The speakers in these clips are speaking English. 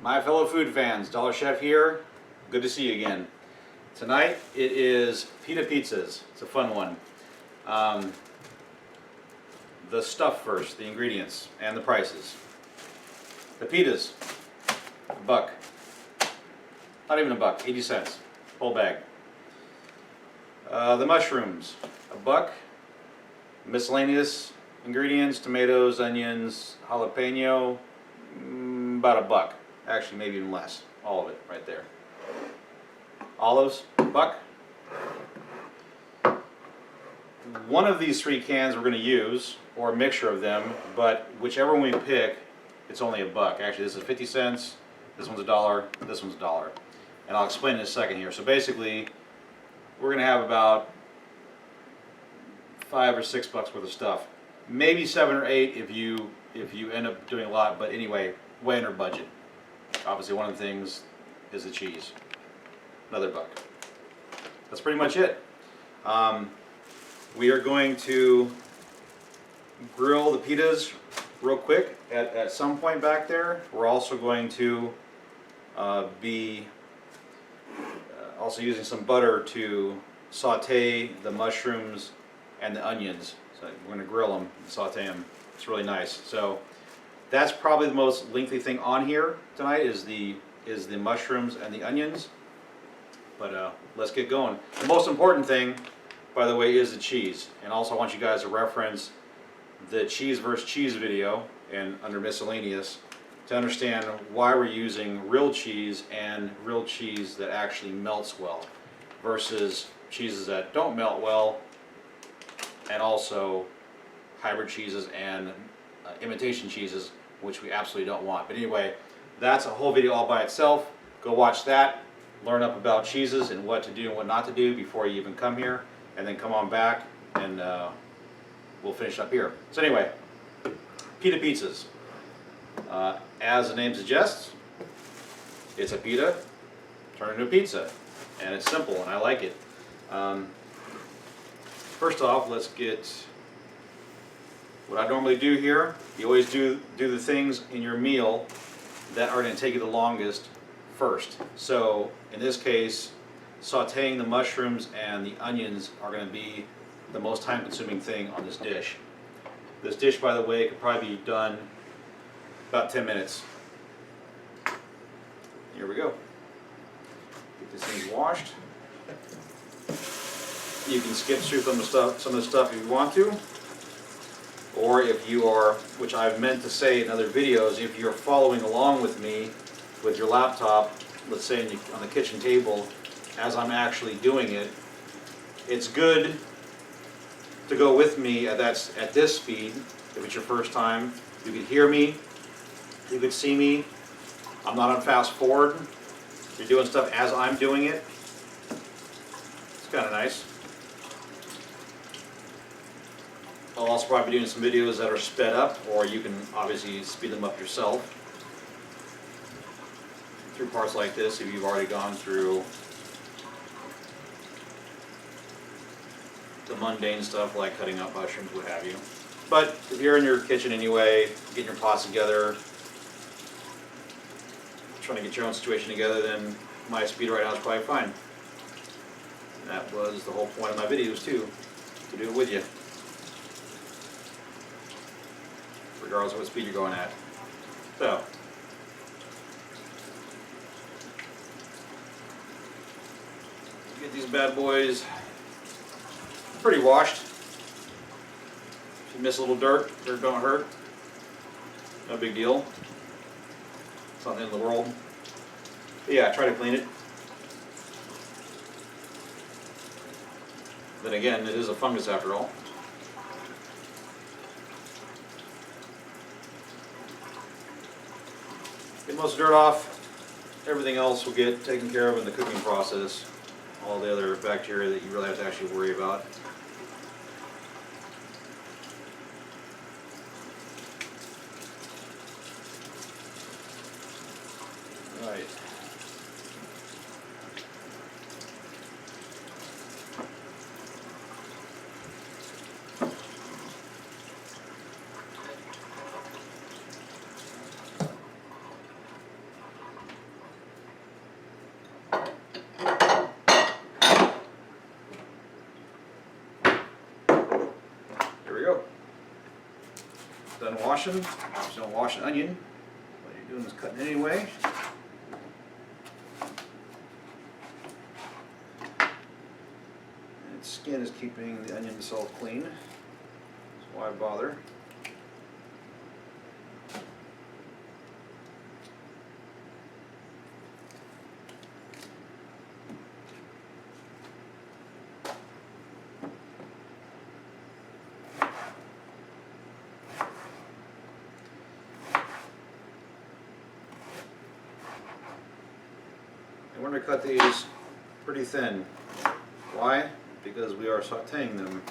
My fellow food fans, Dollar Chef here. Good to see you again. Tonight it is Pita pizzas. It's a fun one. The stuff first, the ingredients, and the prices. The pitas, $1. Not even $1, 80 cents, whole bag. The mushrooms, $1. Miscellaneous ingredients, tomatoes, onions, jalapeno, about $1. Actually, maybe even less. All of it right there. Olives, $1. One of these 3 cans we're going to use, or a mixture of them, but whichever one we pick, it's only $1. Actually, this is 50 cents, this one's $1, this one's $1. And I'll explain in a second here. So basically, we're going to have about $5 or $6 worth of stuff. Maybe 7 or 8 if you end up doing a lot, but anyway, way under budget. Obviously, one of the things is the cheese. Another $1. That's pretty much it. We are going to grill the pitas real quick at some point back there. We're also going to be also using some butter to saute the mushrooms and the onions. So we're going to grill them and saute them. It's really nice. So that's probably the most lengthy thing on here tonight is the mushrooms and the onions. But let's get going. The most important thing, by the way, is the cheese. And also I want you guys to reference the cheese versus cheese video and under miscellaneous to understand why we're using real cheese and real cheese that actually melts well versus cheeses that don't melt well, and also hybrid cheeses and imitation cheeses, which we absolutely don't want. But anyway, that's a whole video all by itself. Go watch that, learn up about cheeses and what to do and what not to do before you even come here, and then come on back and we'll finish up here. So anyway, pita pizzas. As the name suggests, it's a pita turned into a pizza, and it's simple and I like it. First off, let's get what I normally do here. You always do the things in your meal that are going to take you the longest first. So in this case, sauteing the mushrooms and the onions are going to be the most time-consuming thing on this dish. This dish, by the way, could probably be done about 10 minutes. Here we go. Get this thing washed. You can skip through some of the stuff if you want to, or if you are, which I've meant to say in other videos, if you're following along with me with your laptop, let's say on the kitchen table, as I'm actually doing it, it's good to go with me at this speed. If it's your first time, you can hear me, you can see me. I'm not on fast forward. You're doing stuff as I'm doing it. It's kind of nice. I'll also probably be doing some videos that are sped up, or you can obviously speed them up yourself through parts like this if you've already gone through the mundane stuff like cutting up mushrooms, what have you. But if you're in your kitchen anyway, getting your pots together, trying to get your own situation together, then my speed right now is probably fine. And that was the whole point of my videos too, to do it with you, regardless of what speed you're going at. So, get these bad boys pretty washed. If you miss a little dirt don't hurt. No big deal. It's not the end of the world. But yeah, try to clean it. Then again, it is a fungus after all. Get most of the dirt off. Everything else will get taken care of in the cooking process. All the other bacteria that you really have to actually worry about. Right. washing. Just don't wash an onion. What you're doing is cutting it anyway. And its skin is keeping the onion cell clean. That's why I bother. We're going to cut these pretty thin. Why? Because we are sauteing them,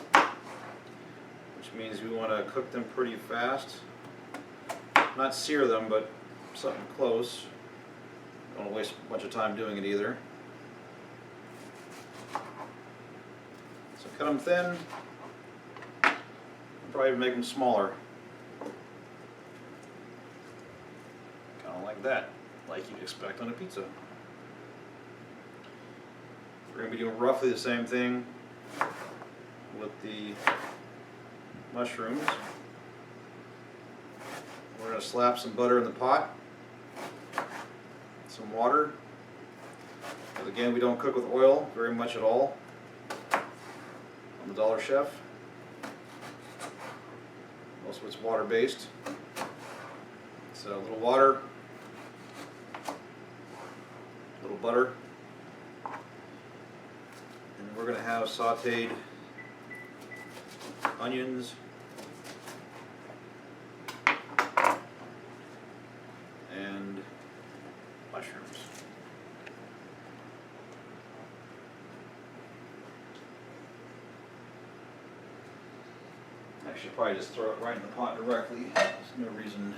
which means we want to cook them pretty fast. Not sear them, but something close. Don't want to waste a bunch of time doing it either. So cut them thin. Probably make them smaller. Kind of like that, like you'd expect on a pizza. We're going to be doing roughly the same thing with the mushrooms. We're going to slap some butter in the pot, some water. But again, we don't cook with oil very much at all on the Dollar Chef. Most of it's water based. So a little water, a little butter. And we're going to have sauteed onions and mushrooms. I should probably just throw it right in the pot directly. There's no reason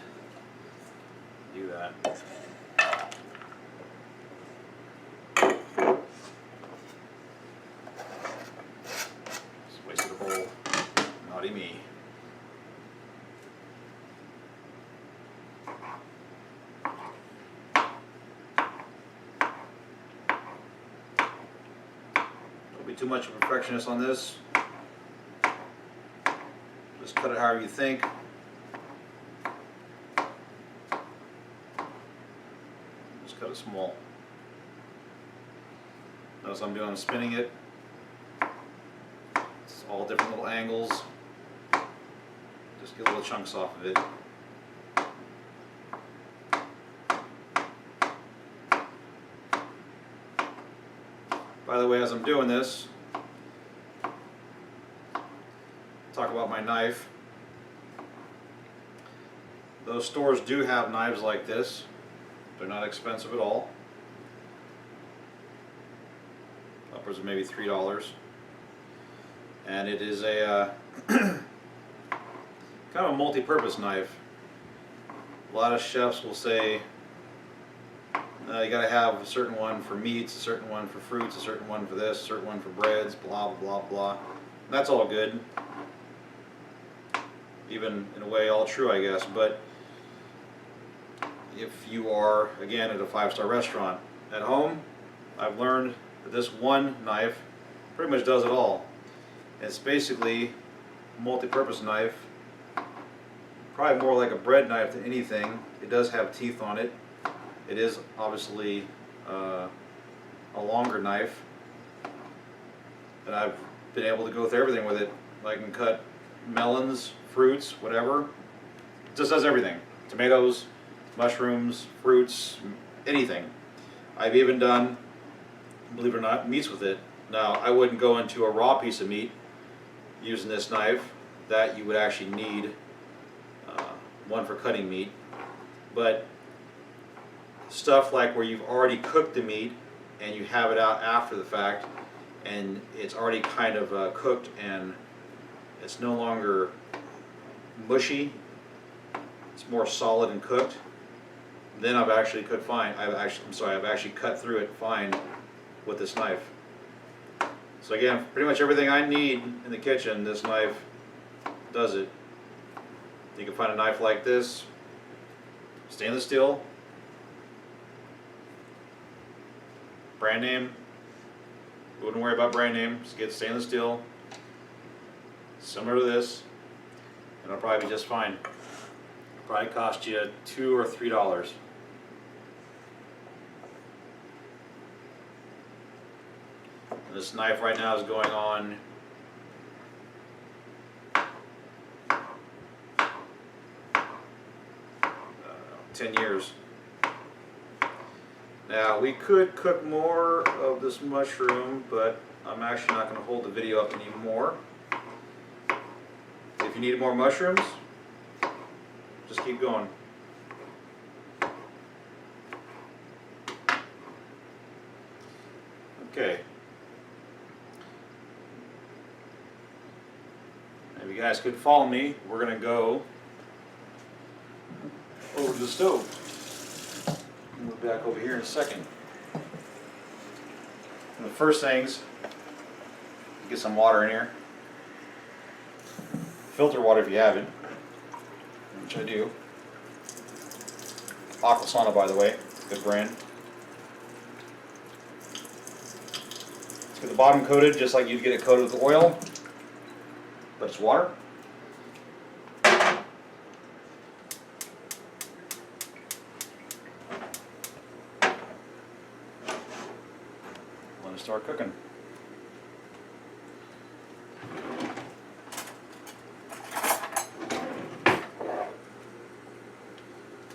to do that. Me. Don't be too much of a perfectionist on this. Just cut it however you think. Just cut it small. Notice I'm doing, I'm spinning it. It's all different little angles. Just get little chunks off of it. By the way, as I'm doing this, talk about my knife. Those stores do have knives like this. They're not expensive at all. Upwards of maybe $3. And it is a kind of a multi-purpose knife. A lot of chefs will say you got to have a certain one for meats, a certain one for fruits, a certain one for this, a certain one for breads, blah blah blah. And that's all good, even in a way all true, I guess. But if you are, again, at a 5-star restaurant, at home, I've learned that this one knife pretty much does it all. It's basically a multi-purpose knife. Probably more like a bread knife than anything. It does have teeth on it. It is obviously a longer knife. And I've been able to go through everything with it. I can cut melons, fruits, whatever. It just does everything. Tomatoes, mushrooms, fruits, anything. I've even done, believe it or not, meats with it. Now, I wouldn't go into a raw piece of meat using this knife. That you would actually need one for cutting meat, but stuff like where you've already cooked the meat and you have it out after the fact and it's already kind of cooked and it's no longer mushy, it's more solid and cooked, then I've actually cut fine. I've actually cut through it fine with this knife. So again, pretty much everything I need in the kitchen, this knife does it. You can find a knife like this, stainless steel, brand name. Wouldn't worry about brand name. Just get stainless steel, similar to this, and it'll probably be just fine. Probably cost you $2 or $3. This knife right now is going on 10 years. Now we could cook more of this mushroom, but I'm actually not going to hold the video up anymore. If you need more mushrooms, just keep going. Okay. If you guys could follow me, we're going to go over to the stove. Move back over here in a second. And the first things, get some water in here. Filter water if you have it, which I do. Aquasana, by the way, good brand. Let's get the bottom coated just like you'd get it coated with oil, but it's water. Let it start cooking.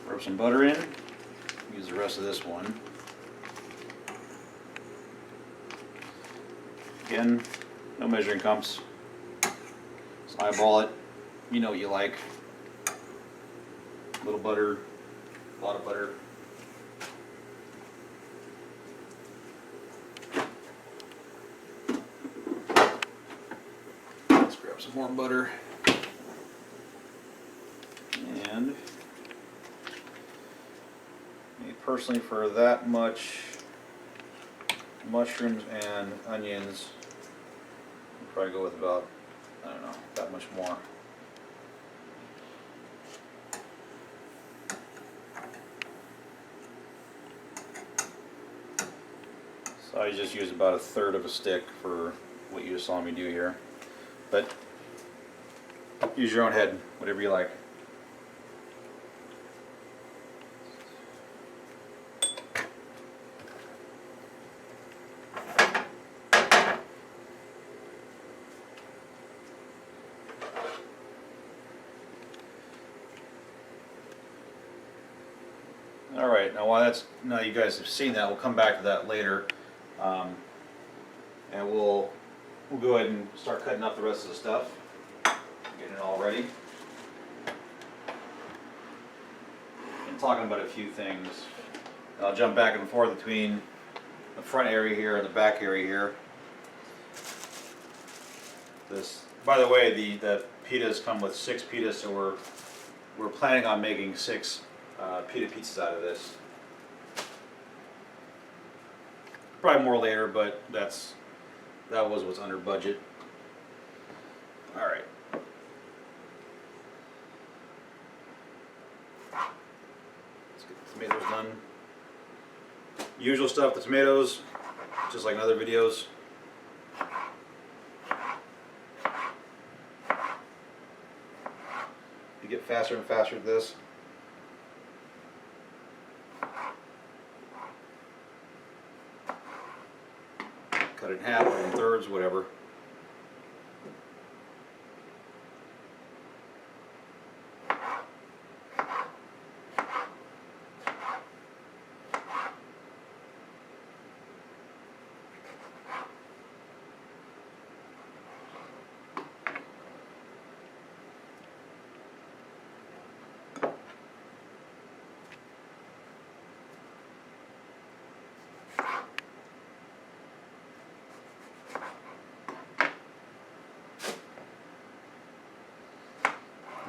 Rub some butter in. Use the rest of this one. Again, no measuring cups. Just eyeball it. You know what you like. A little butter, a lot of butter. Let's grab some more butter. And personally, for that much mushrooms and onions, I'll probably go with about, I don't know, that much more. So I just use about 1/3 of a stick for what you just saw me do here. But use your own head, whatever you like. All right, now you guys have seen that, we'll come back to that later, and we'll go ahead and start cutting up the rest of the stuff, getting it all ready, and talking about a few things. I'll jump back and forth between the front area here and the back area here. This, by the way, the pitas come with 6 pitas, so we're planning on making 6 pita pizzas out of this. Probably more later, but that was what's under budget. All right. Let's get the tomatoes done. Usual stuff, the tomatoes, just like in other videos. You get faster and faster at this. Cut it in half or in thirds, whatever.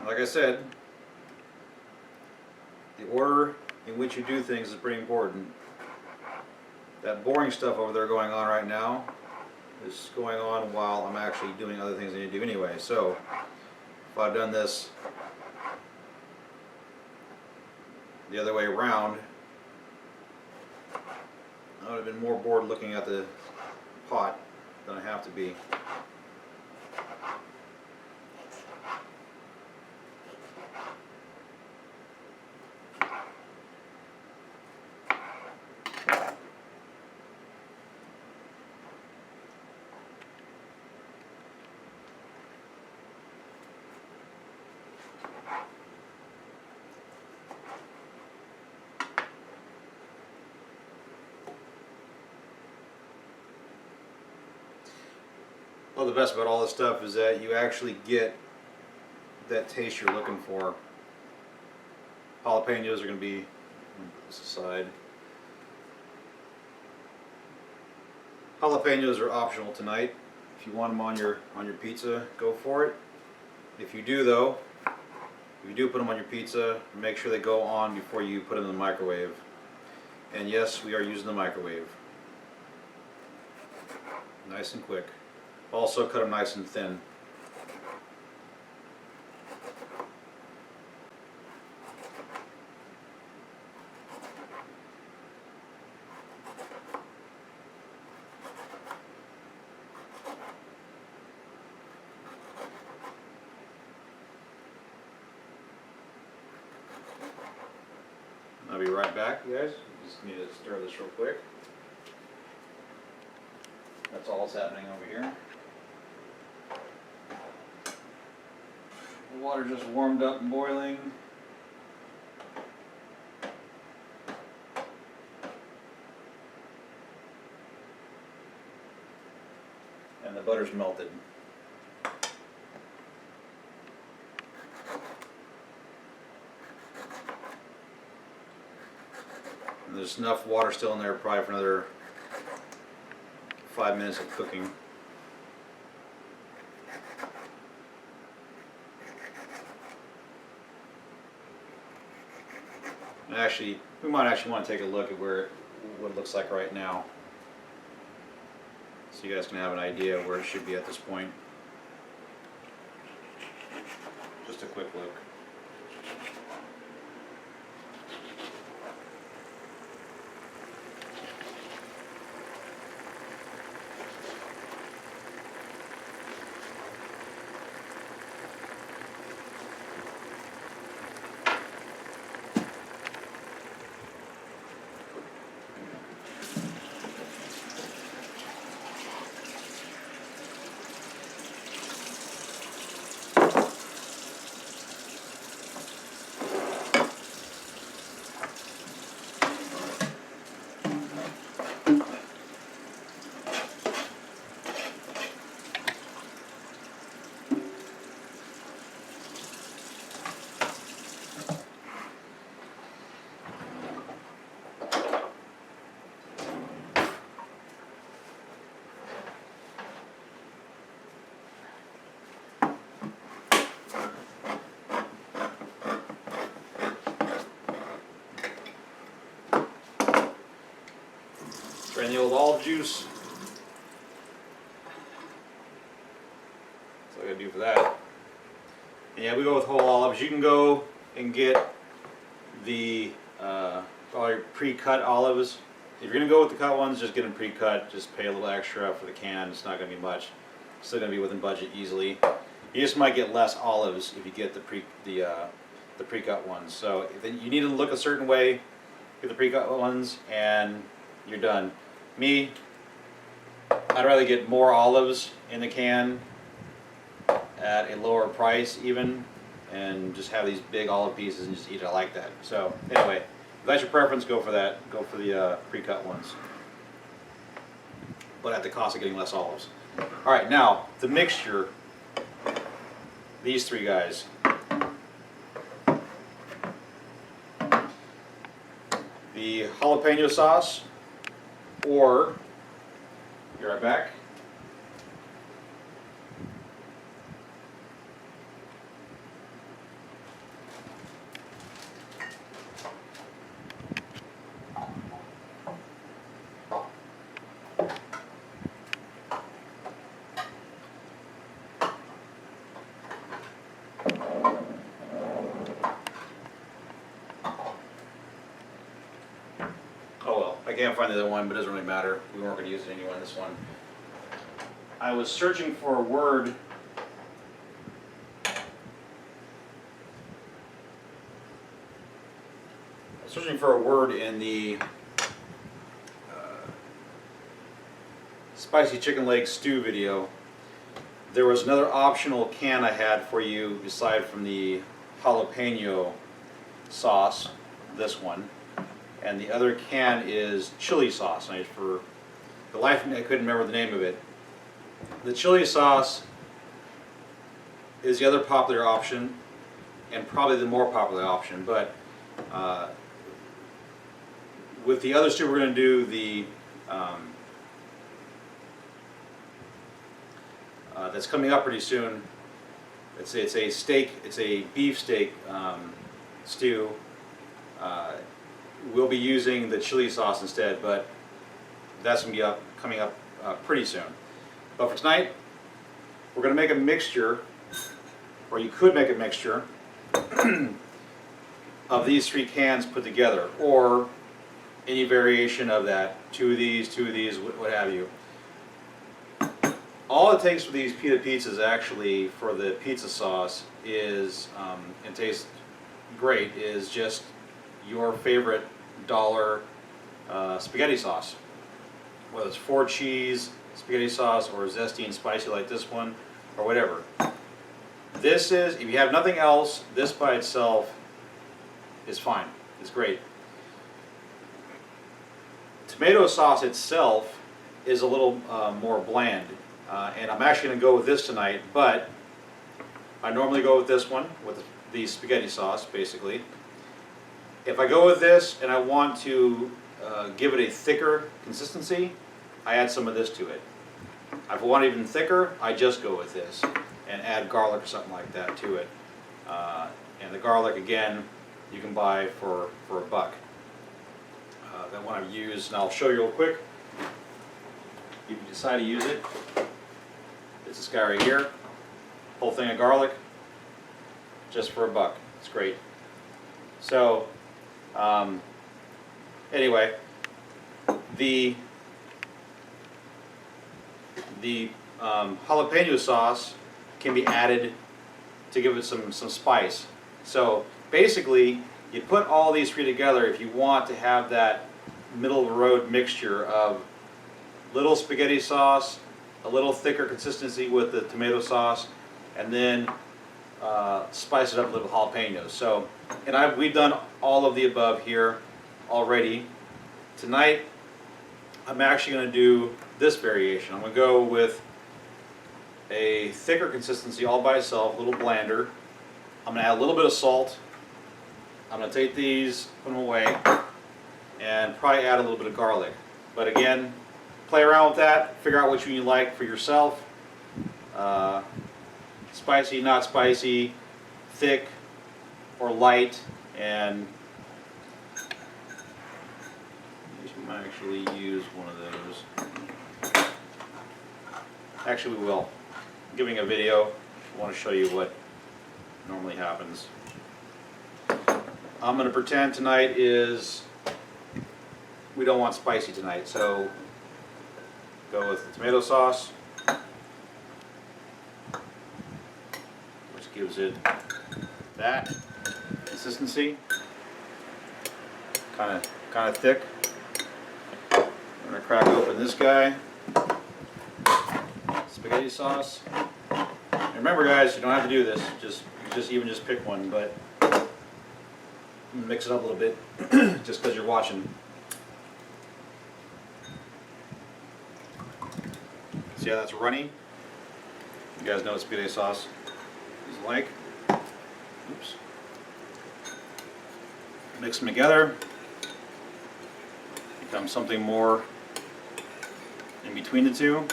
Like I said, the order in which you do things is pretty important. That boring stuff over there going on right now is going on while I'm actually doing other things I need to do anyway. So if I'd done this the other way around, I would have been more bored looking at the pot than I have to be. Well, the best about all this stuff is that you actually get that taste you're looking for. Jalapenos are going to be, put this aside. Jalapenos are optional tonight. If you want them on your pizza, go for it. If you do though, if you do put them on your pizza, make sure they go on before you put them in the microwave. And yes, we are using the microwave. Nice and quick. Also cut them nice and thin. I'll be right back, you guys. Just need to stir this real quick. That's all that's happening over here. The water just warmed up and boiling. And the butter's melted. And there's enough water still in there probably for another 5 minutes of cooking. And actually, we might actually want to take a look at what it looks like right now, so you guys can have an idea of where it should be at this point. Just a quick look. Drain the old olive juice. That's all I gotta do for that. And yeah, we go with whole olives. You can go and get the all your pre-cut olives. If you're gonna go with the cut ones, just get them pre-cut. Just pay a little extra for the can. It's not gonna be much. Still gonna be within budget easily. You just might get less olives if you get the pre-cut ones. So then you need to look a certain way. Get the pre-cut ones, and you're done. Me, I'd rather get more olives in the can at a lower price even, and just have these big olive pieces and just eat it like that. So anyway, if that's your preference, go for that. Go for the pre-cut ones, but at the cost of getting less olives. All right, now the mixture. These three guys. The jalapeno sauce, or, be right back. Oh well, I can't find the other one, but it doesn't really matter. We weren't going to use it anyway on this one. I was searching for a word. In the spicy chicken leg stew video. There was another optional can I had for you aside from the jalapeno sauce, this one. And the other can is chili sauce. And for the life of me, I couldn't remember the name of it. The chili sauce is the other popular option, and probably the more popular option, but with the other two we're going to do the that's coming up pretty soon. It's a steak, it's a beef steak stew. We'll be using the chili sauce instead, but that's going to be coming up pretty soon. But for tonight, we're going to make a mixture, or you could make a mixture of these 3 cans put together, or any variation of that. 2 of these, what have you. All it takes for these pita pizzas, actually, for the pizza sauce is, and tastes great, is just your favorite dollar spaghetti sauce. Whether it's 4 cheese spaghetti sauce or zesty and spicy like this one, or whatever. This is, if you have nothing else, this by itself is fine. It's great. Tomato sauce itself is a little more bland. And I'm actually going to go with this tonight, but I normally go with this one, with the spaghetti sauce, basically. If I go with this and I want to give it a thicker consistency, I add some of this to it. If I want it even thicker, I just go with this and add garlic or something like that to it. And the garlic, again, you can buy for $1. That one I've used, and I'll show you real quick. If you decide to use it, it's this guy right here. Whole thing of garlic, just for $1. It's great. So, anyway, the jalapeno sauce can be added to give it some spice. So basically, you put all these 3 together if you want to have that middle of the road mixture of little spaghetti sauce, a little thicker consistency with the tomato sauce, and then spice it up with jalapenos. So, and we've done all of the above here already. Tonight, I'm actually going to do this variation. I'm going to go with a thicker consistency all by itself, a little blander. I'm going to add a little bit of salt. I'm going to take these, put them away, and probably add a little bit of garlic. But again, play around with that, figure out which one you like for yourself. Spicy, not spicy, thick or light, and we might actually use one of those. Actually, we will. I'm giving a video. I want to show you what normally happens. I'm going to pretend tonight is, we don't want spicy tonight, so go with the tomato sauce, which gives it that consistency, kind of thick. I'm going to crack open this guy, spaghetti sauce. And remember, guys, you don't have to do this. Just pick one, but mix it up a little bit, just because you're watching. See how that's runny? You guys know what spaghetti sauce is like. Oops. Mix them together. Becomes something more in between the two.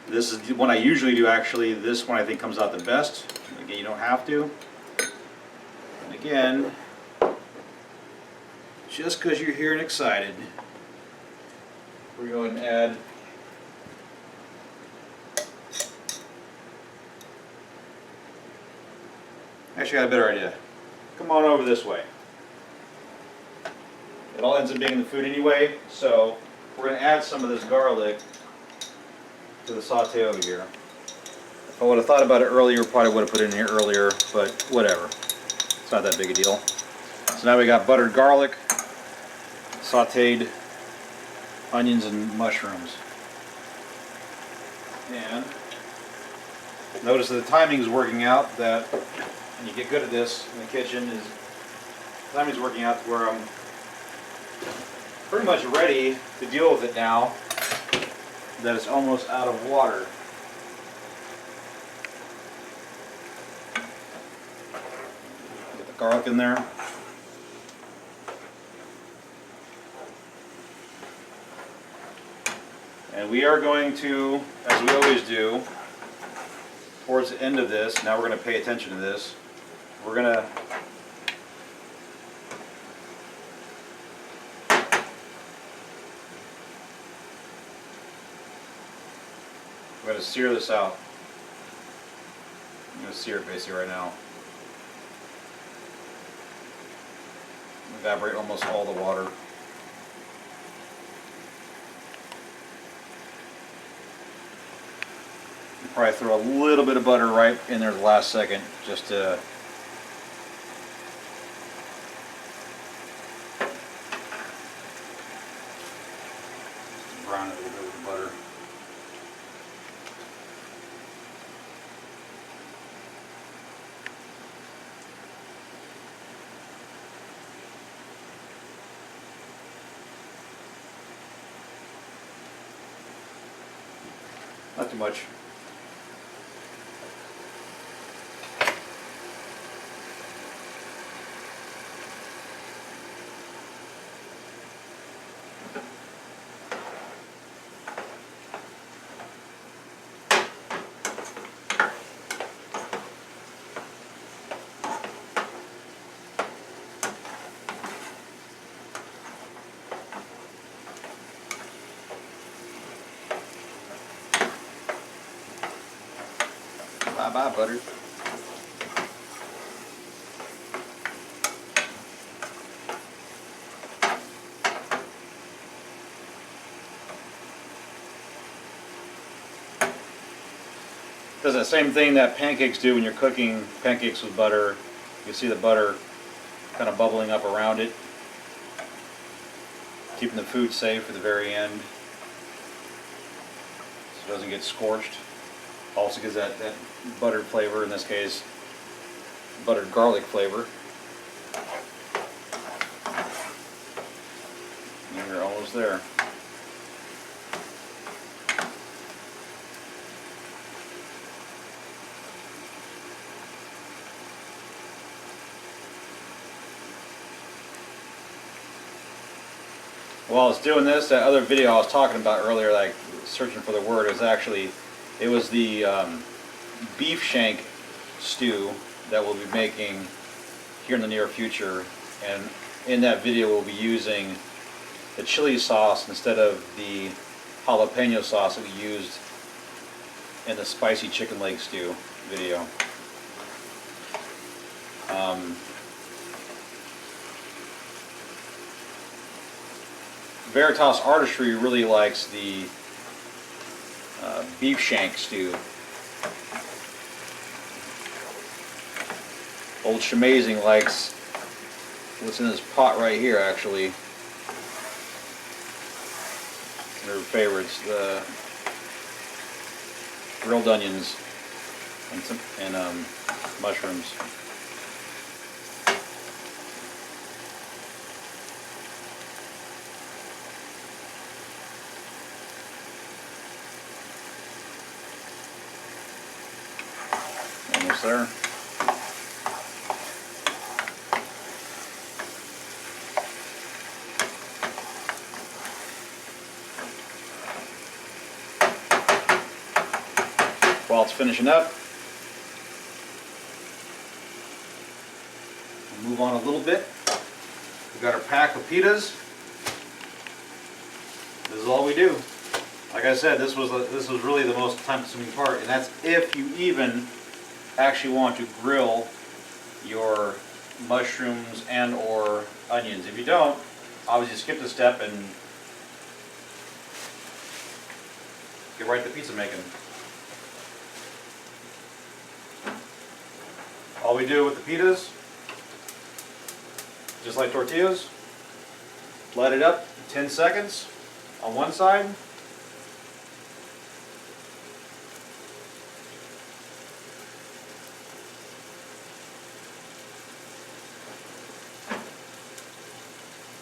This is the one I usually do, actually. This one I think comes out the best. Again, you don't have to. And again, just because you're here and excited, we're going to add actually, I got a better idea. Come on over this way. It all ends up being in the food anyway, so we're going to add some of this garlic to the saute over here. If I would have thought about it earlier, probably would have put it in here earlier, but whatever. It's not that big a deal. So now we got buttered garlic, sauteed onions and mushrooms. And notice that the timing is working out, that when you get good at this in the kitchen, is the timing is working out to where I'm pretty much ready to deal with it now. that it's almost out of water. Get the garlic in there. And we are going to, as we always do, towards the end of this, now we're going to pay attention to this, we're going to sear this out. I'm going to sear it basically right now. Evaporate almost all the water. You probably throw a little bit of butter right in there the last second just to brown it a little bit with the butter. Not too much. Bye-bye, butter. Does the same thing that pancakes do when you're cooking pancakes with butter. You see the butter kind of bubbling up around it, keeping the food safe at the very end so it doesn't get scorched. Also gives that buttered flavor, in this case, buttered garlic flavor. And you're almost there. While I was doing this, that other video I was talking about earlier, like searching for the word, it was the beef shank stew that we'll be making here in the near future. And in that video we'll be using the chili sauce instead of the jalapeno sauce that we used in the spicy chicken leg stew video. Veritas Artistry really likes the beef shank stew. Old Shamazing likes what's in this pot right here, actually. Their favorites, the grilled onions and mushrooms. Almost there. While it's finishing up, we'll move on a little bit. We've got our pack of pitas. This is all we do. Like I said, this was really the most time-consuming part, and that's if you even actually want to grill your mushrooms and or onions. If you don't, obviously skip the step and get right to pizza making. All we do with the pitas, just like tortillas, light it up 10 seconds on one side.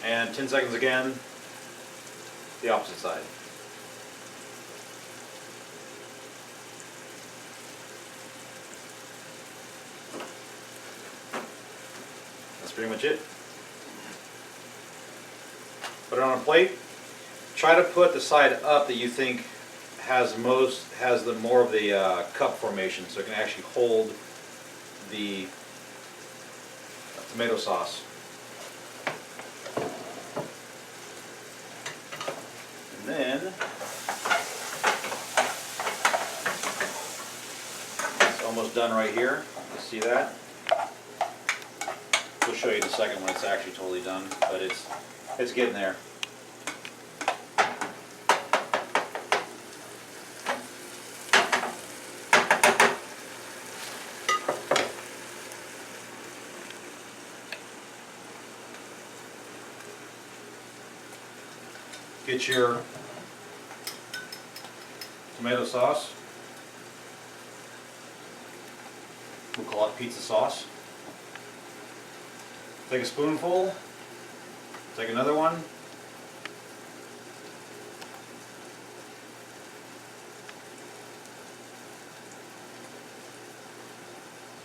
And 10 seconds again, the opposite side. pretty much it. Put it on a plate. Try to put the side up that you think has the more of the cup formation, so it can actually hold the tomato sauce. And then it's almost done right here. You see that? We'll show you in a second when it's actually totally done, but it's getting there. Get your tomato sauce. We'll call it pizza sauce. Take a spoonful. Take another one.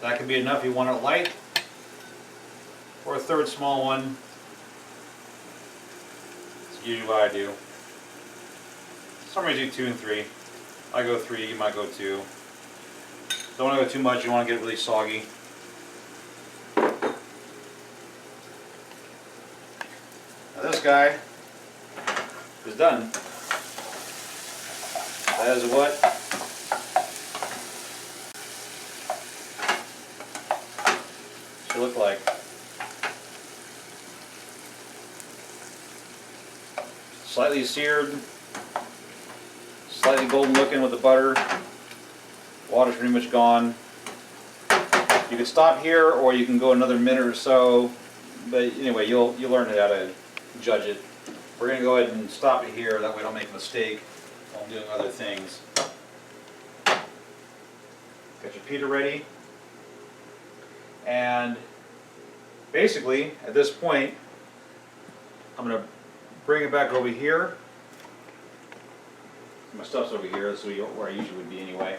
That could be enough if you want it light. Or a third small one. That's usually what I do. Somebody do 2 and 3. I go 3, you might go 2. Don't want to go too much, you want to get it really soggy. Now this guy is done. That is what it should look like. Slightly seared, slightly golden looking with the butter. Water's pretty much gone. You can stop here or you can go another minute or so, but anyway, you'll learn how to judge it. We're going to go ahead and stop it here, that way I don't make a mistake while I'm doing other things. Got your pita ready. And basically, at this point, I'm going to bring it back over here. My stuff's over here, this is where I usually would be anyway.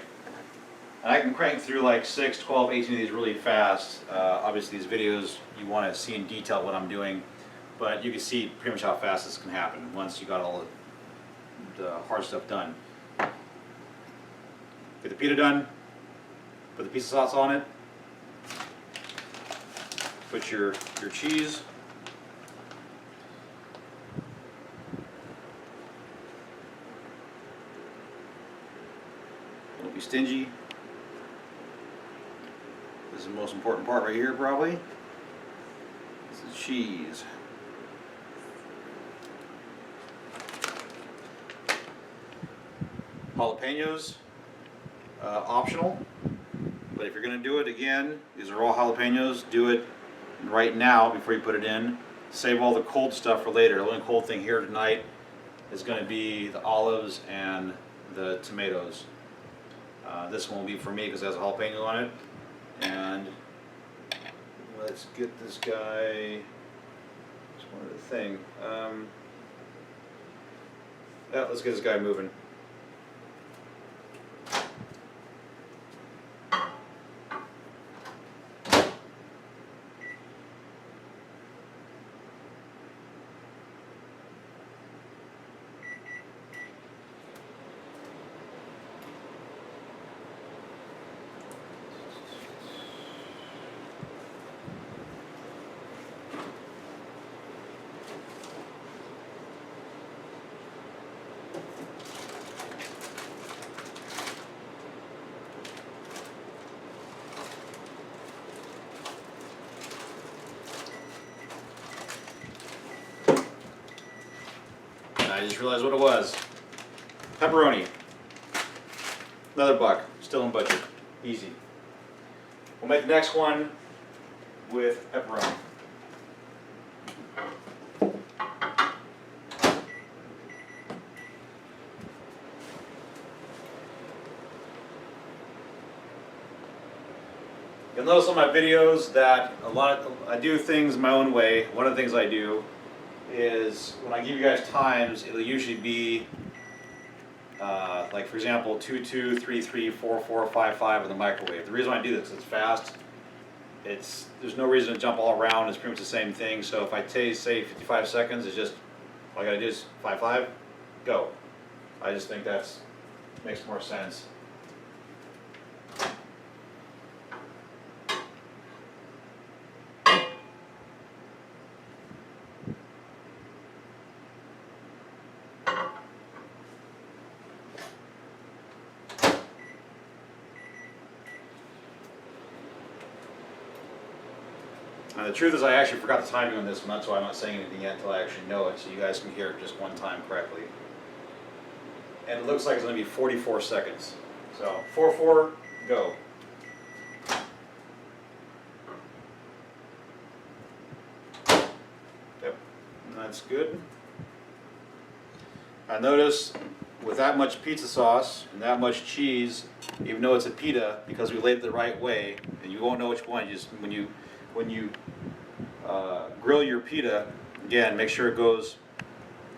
And I can crank through like 6, 12, 18 of these really fast. Obviously these videos, you want to see in detail what I'm doing, but you can see pretty much how fast this can happen once you got all the hard stuff done. Get the pita done, put the pizza sauce on it, put your cheese. Don't be stingy. This is the most important part right here, probably. This is cheese. Jalapenos, optional. But if you're going to do it again, these are all jalapenos. Do it right now before you put it in. Save all the cold stuff for later. The only cold thing here tonight is going to be the olives and the tomatoes. This one will be for me because it has a jalapeno on it. And let's get this guy. Just one other thing. Yeah, let's get this guy moving. I just realized what it was. Pepperoni. Another $1. Still in budget. Easy. We'll make the next one with pepperoni. You'll notice on my videos that I do things my own way. One of the things I do is when I give you guys times, it'll usually be like, for example, 2, 2, 3, 3, 4, 4, 5, 5 in the microwave. The reason why I do this is it's fast there's no reason to jump all around. It's pretty much the same thing. So if I say 55 seconds, it's just all I gotta do is 5, go. I just think that's makes more sense. And the truth is I actually forgot the timing on this one, that's why I'm not saying anything yet until I actually know it, so you guys can hear it just one time correctly. And it looks like it's going to be 44 seconds. So 4, go. Yep, that's good. I notice with that much pizza sauce and that much cheese, even though it's a pita, because we laid it the right way, and you won't know which one, just when you grill your pita, again, make sure it goes,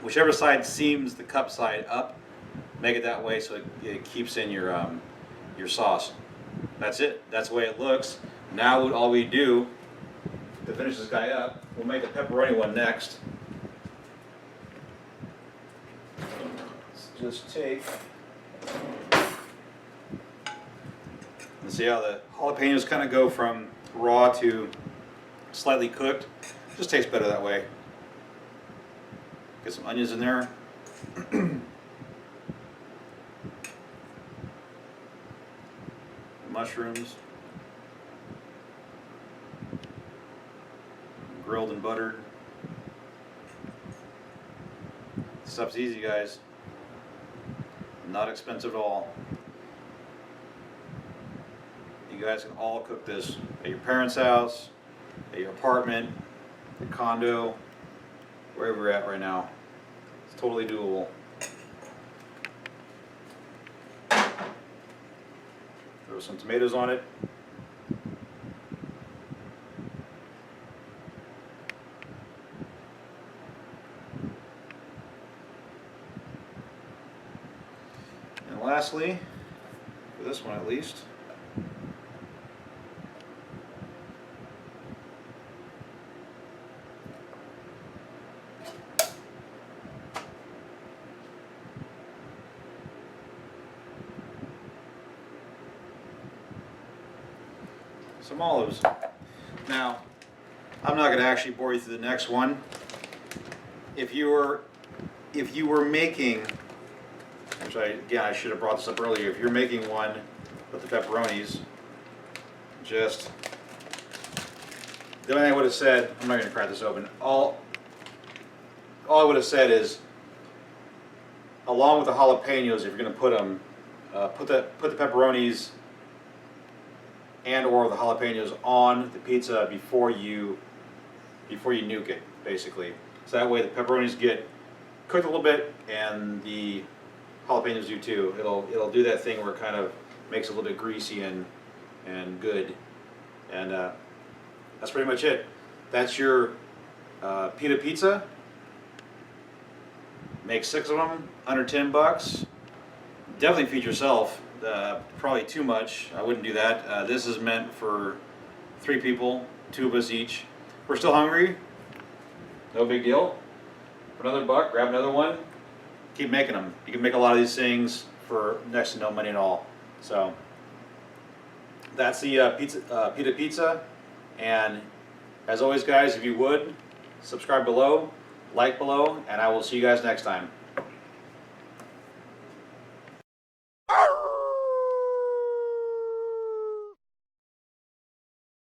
whichever side seams the cup side up, make it that way so it keeps in your sauce. That's it. That's the way it looks. Now all we do to finish this guy up, we'll make the pepperoni one next. Let's just take, and see how the jalapenos kind of go from raw to slightly cooked. Just tastes better that way. Get some onions in there. Mushrooms. Grilled and buttered. This stuff's easy, guys. Not expensive at all. You guys can all cook this at your parents' house, at your apartment, your condo, wherever you're at right now. It's totally doable. Throw some tomatoes on it. And lastly, for this one at least, some olives. Now, I'm not going to actually bore you through the next one. If you were making, which I should have brought this up earlier. If you're making one with the pepperonis, just the only thing I would have said, I'm not going to crack this open. All I would have said is, along with the jalapenos, if you're going to put them, put the pepperonis and/or the jalapenos on the pizza before you nuke it, basically. So that way the pepperonis get cooked a little bit and the jalapenos do too. It'll do that thing where it kind of makes it a little bit greasy and good. And that's pretty much it. That's your pita pizza. Make 6 of them, under 10 bucks. Definitely feed yourself. Probably too much. I wouldn't do that. This is meant for 3 people, 2 of us each. We're still hungry. No big deal. For another buck, grab another one. Keep making them. You can make a lot of these things for next to no money at all. So that's the pita pizza. And as always, guys, if you would, subscribe below, like below, and I will see you guys next time.